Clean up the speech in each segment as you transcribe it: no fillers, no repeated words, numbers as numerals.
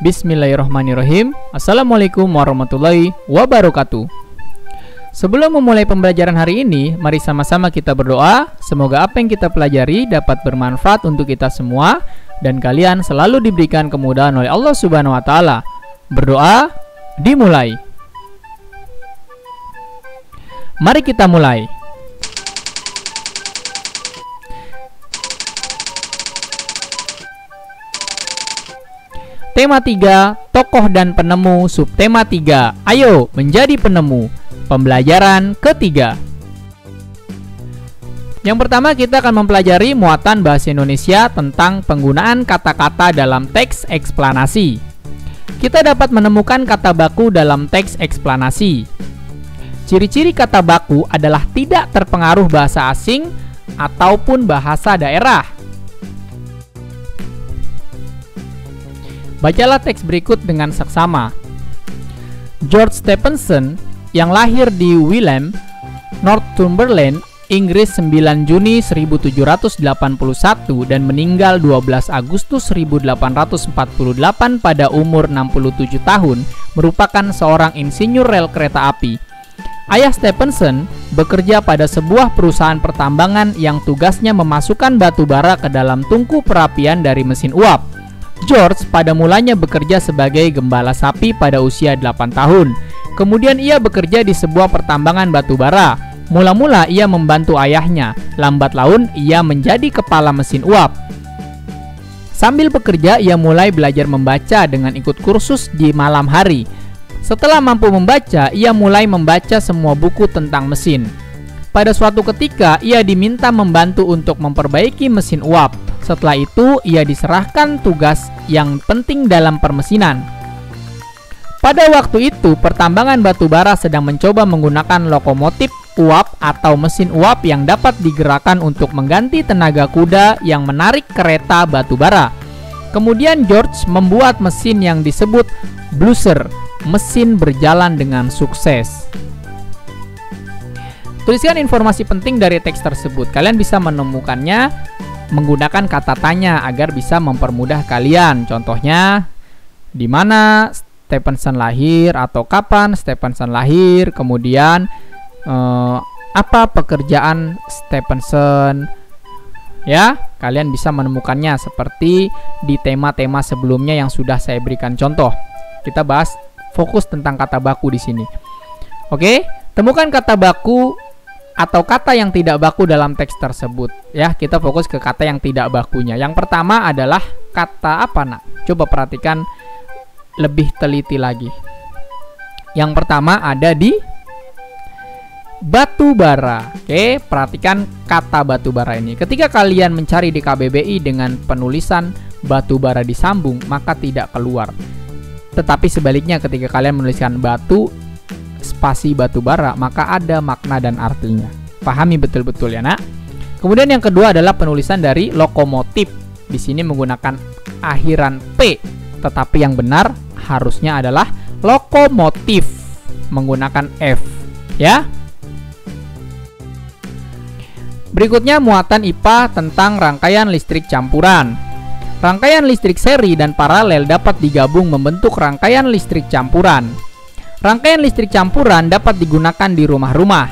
Bismillahirrahmanirrahim. Assalamualaikum warahmatullahi wabarakatuh. Sebelum memulai pembelajaran hari ini, mari sama-sama kita berdoa. Semoga apa yang kita pelajari dapat bermanfaat untuk kita semua dan kalian selalu diberikan kemudahan oleh Allah Subhanahu wa taala. Berdoa dimulai. Mari kita mulai. Tema 3, tokoh dan penemu. Subtema 3, ayo menjadi penemu. Pembelajaran ketiga. Yang pertama kita akan mempelajari muatan bahasa Indonesia tentang penggunaan kata-kata dalam teks eksplanasi. Kita dapat menemukan kata baku dalam teks eksplanasi. Ciri-ciri kata baku adalah tidak terpengaruh bahasa asing ataupun bahasa daerah. Bacalah teks berikut dengan seksama. George Stephenson yang lahir di Wilhelm, Northumberland, Inggris 9 Juni 1781 dan meninggal 12 Agustus 1848 pada umur 67 tahun, merupakan seorang insinyur rel kereta api. Ayah Stephenson bekerja pada sebuah perusahaan pertambangan yang tugasnya memasukkan batu bara ke dalam tungku perapian dari mesin uap. George pada mulanya bekerja sebagai gembala sapi pada usia 8 tahun. Kemudian ia bekerja di sebuah pertambangan batu bara. Mula-mula ia membantu ayahnya. Lambat laun ia menjadi kepala mesin uap. Sambil bekerja ia mulai belajar membaca dengan ikut kursus di malam hari. Setelah mampu membaca, ia mulai membaca semua buku tentang mesin. Pada suatu ketika ia diminta membantu untuk memperbaiki mesin uap. Setelah itu, ia diserahkan tugas yang penting dalam permesinan. Pada waktu itu, pertambangan batu bara sedang mencoba menggunakan lokomotif uap atau mesin uap yang dapat digerakkan untuk mengganti tenaga kuda yang menarik kereta batu bara. Kemudian George membuat mesin yang disebut bluser. Mesin berjalan dengan sukses. Tuliskan informasi penting dari teks tersebut. Kalian bisa menemukannya menggunakan kata tanya agar bisa mempermudah kalian. Contohnya, di mana Stephenson lahir atau kapan Stephenson lahir, kemudian apa pekerjaan Stephenson. Ya, kalian bisa menemukannya seperti di tema-tema sebelumnya yang sudah saya berikan contoh. Kita bahas fokus tentang kata baku di sini. Oke, temukan kata baku atau kata yang tidak baku dalam teks tersebut. Ya, kita fokus ke kata yang tidak bakunya. Yang pertama adalah kata apa, nak? Coba perhatikan lebih teliti lagi. Yang pertama ada di batu bara. Oke, perhatikan kata batu bara ini. Ketika kalian mencari di KBBI dengan penulisan batu bara disambung, maka tidak keluar. Tetapi sebaliknya ketika kalian menuliskan batu spasi batu bara, maka ada makna dan artinya. Pahami betul-betul ya, nak. Kemudian yang kedua adalah penulisan dari lokomotif. Di sini menggunakan akhiran P, tetapi yang benar harusnya adalah lokomotif menggunakan F, ya. Berikutnya muatan IPA tentang rangkaian listrik campuran. Rangkaian listrik seri dan paralel dapat digabung membentuk rangkaian listrik campuran. Rangkaian listrik campuran dapat digunakan di rumah-rumah.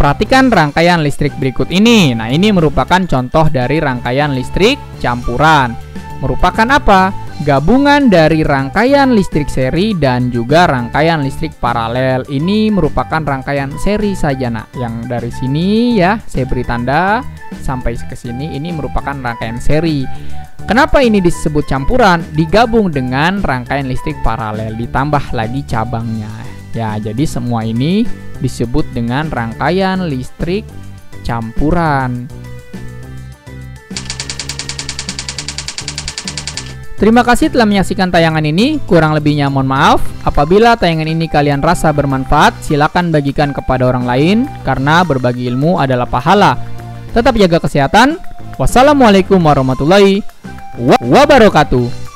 Perhatikan rangkaian listrik berikut ini. Nah, ini merupakan contoh dari rangkaian listrik campuran. Merupakan apa? Gabungan dari rangkaian listrik seri dan juga rangkaian listrik paralel. Ini merupakan rangkaian seri saja, nak. Yang dari sini ya, saya beri tanda sampai ke sini, ini merupakan rangkaian seri. Kenapa ini disebut campuran? Digabung dengan rangkaian listrik paralel, ditambah lagi cabangnya. Ya, jadi semua ini disebut dengan rangkaian listrik campuran. Terima kasih telah menyaksikan tayangan ini. Kurang lebihnya mohon maaf. Apabila tayangan ini kalian rasa bermanfaat, silakan bagikan kepada orang lain karena berbagi ilmu adalah pahala. Tetap jaga kesehatan. Wassalamualaikum warahmatullahi wabarakatuh.